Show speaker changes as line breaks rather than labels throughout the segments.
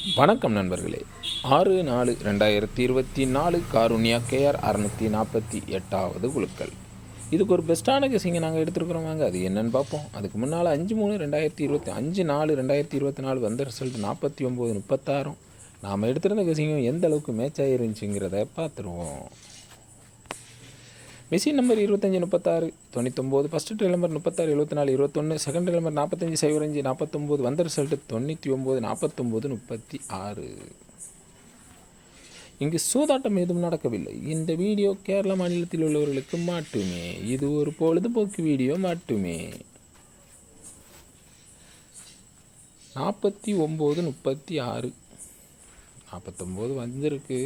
வணக்கம் நண்பர்களே. 6/4/2024 காருண்யா KR 648வது குழுக்கள். இதுக்கு ஒரு பெஸ்ட்டான கெஸிங்கை நாங்கள் எடுத்துருக்குறோம். வாங்க அது என்னென்னு பார்ப்போம். அதுக்கு முன்னால் 5/3/2024 வந்த ரிசல்ட் 49-36. நாம் எடுத்திருந்த கெஸிங்கும் எந்த அளவுக்கு மேட்ச் ஆகிருந்துச்சுங்கிறத பார்த்துருவோம். Machine number 25-36 99, first trail number 36-74 21, second trail number 45-05 49, வந்த ரிசல்ட்டு 99-49-36. இங்கு சூதாட்டம் எதுவும் நடக்கவில்லை. இந்த வீடியோ கேரள மாநிலத்தில் உள்ளவர்களுக்கு மட்டுமே. இது ஒரு பொழுதுபோக்கு வீடியோ மட்டுமே. 49-36 49 வந்திருக்கு,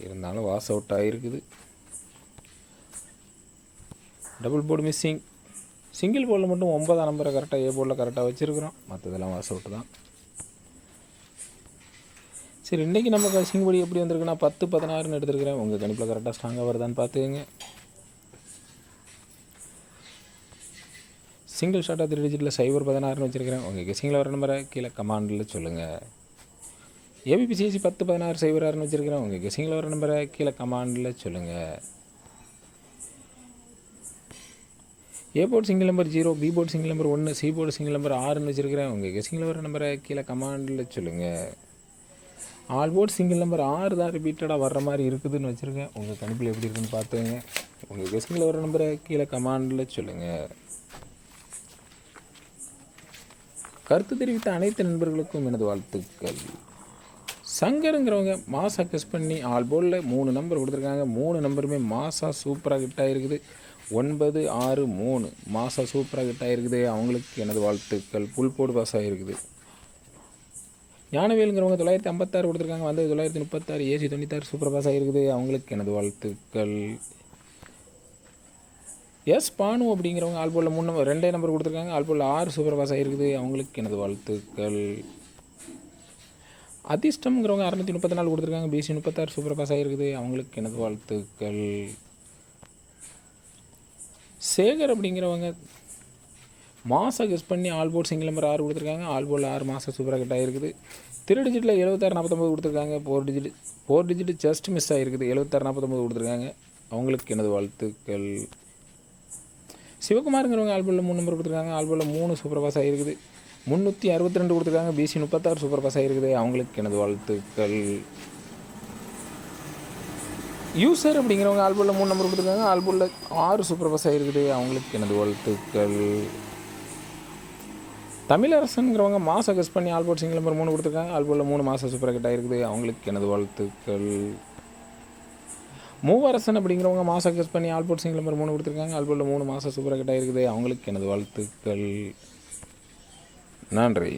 இருந்தாலும் வாஸ் அவுட் ஆகிருக்குது. Double board missing. சிங்கிள் போர்டில் மட்டும் 9ஆம் நம்பரை கரெக்டாக ஏ போர்டில் கரெக்டாக வச்சுருக்குறோம். மற்றதெல்லாம் வாஸ் அவுட்டு தான். சரி, இன்றைக்கி நம்ம கசிங் படி எப்படி வந்திருக்குன்னா 10-16ன்னு எடுத்துருக்கிறேன். உங்கள் கணிப்பில் கரெக்டாக ஸ்ட்ராங்காக வருதான்னு பார்த்துக்கங்க. சிங்கிள் ஷார்ட்டாக 3 டிஜிட்டில் 0-16ன்னு வச்சுருக்கிறேன். உங்கள் கெஸிங்கில் வர நம்பரை கீழே கமாண்டில் சொல்லுங்கள். ஏபிபிசிஎஸ்சி 10-16-06ன்னு வச்சுருக்கிறேன். உங்கள் கெஸிங்கில் வர நம்பரை கீழே கமாண்டில் சொல்லுங்கள். A board single number 0, B board single number 1, C board single number 6ன்னு வச்சுருக்கிறேன். உங்கள் கெஸிங்கில் வர நம்பரை கீழே கமாண்டில் சொல்லுங்கள். ஆல் போர்டு சிங்கிள் நம்பர் 6 தான் ரிப்பீட்டடாக வர்ற மாதிரி இருக்குதுன்னு வச்சுருக்கேன். உங்கள் கணிப்பில் எப்படி இருக்குன்னு பார்த்துங்க. உங்கள் கெஸிங்கில் வர நம்பரை கீழே கமாண்டில் சொல்லுங்கள். கருத்து தெரிவித்த அனைத்து நண்பர்களுக்கும் எனது வாழ்த்துக்கள். சங்கருங்கிறவங்க மாசா கெஸ் பண்ணி ஆல் போர்டில் 3 நம்பர் கொடுத்துருக்காங்க. 3 நம்பருமே மாசா சூப்பராக ஹிட் ஆகிருக்குது. 9-6-3 மாசா சூப்பராக ஹிட் ஆகிருக்குது. அவங்களுக்கு எனது வாழ்த்துக்கள். புல் போர்டு பாஸ் ஆகிருக்குது. ஞானவேலுங்கிறவங்க 956 கொடுத்துருக்காங்க. வந்தது 936, ஏசி 96 சூப்பர் பாஸ் ஆகிருக்குது. அவங்களுக்கு எனது வாழ்த்துக்கள். எஸ் பானு அப்படிங்கிறவங்க ஆல் போர்டில் 3 நம்பர் 2 நம்பர் கொடுத்துருக்காங்க. ஆல் போர்டில் 6 சூப்பர் பாஸ் ஆகிருக்குது. அவங்களுக்கு எனது வாழ்த்துக்கள். அதிர்ஷ்டம்ங்கிறவங்க 634 கொடுத்துருக்காங்க. பிசி 36 சூப்பர் பாஸ் ஆகிருக்குது. அவங்களுக்கு எனது வாழ்த்துக்கள். சேகர் அப்படிங்கிறவங்க மாசா கெஸ் பண்ணி ஆல் போர்டு சிங்கிள் நம்பர் 6 கொடுத்துருக்காங்க. ஆல் போர்டில் 6 மாசா சூப்பராக கட் ஆகிருக்குது. 3 டிஜிட்டில் 76-49 கொடுத்துருக்காங்க. 4 டிஜிட் ஜஸ்ட் மிஸ் ஆகிருக்குது. 76-49 கொடுத்துருக்காங்க. அவங்களுக்கு எனது வாழ்த்துக்கள். சிவகுமாருங்கிறவங்க ஆல் போர்டில் 3 நம்பர் கொடுத்துருக்காங்க. ஆல் போர்டில் 3 சூப்பர் பாஸ் ஆகிருக்குது. 362 கொடுத்துருக்காங்க. பிசி 36 சூப்பர் பாஸ் ஆகிருக்குது. அவங்களுக்கு எனது வாழ்த்துக்கள். யூசர் அப்படிங்கிறவங்க ஆல் போர்டில் 3 நம்பர் கொடுத்துருக்காங்க. ஆல் போர்டில் 6 சூப்பர் பாஸ் ஆகிருக்குது. அவங்களுக்கு எனது வாழ்த்துக்கள். தமிழரசனுங்கிறவங்க மாசா கெஸ் பண்ணி ஆல் போர்டு சிங்கிள் நம்பர் 3 கொடுத்துருக்காங்க. ஆல் போர்டில் 3 மாசா சூப்பராக கட் ஆகிருக்குது. அவங்களுக்கு எனது வாழ்த்துக்கள். மூவரசன் அப்படிங்கிறவங்க மாசா கெஸ் பண்ணி ஆல் போர்டு சிங்கிள் நம்பர் 3 கொடுத்துருக்காங்க. ஆல் போர்டில் 3 மாசா சூப்பராக கட் ஆகிருக்குது. அவங்களுக்கு எனது வாழ்த்துக்கள். நன்றி.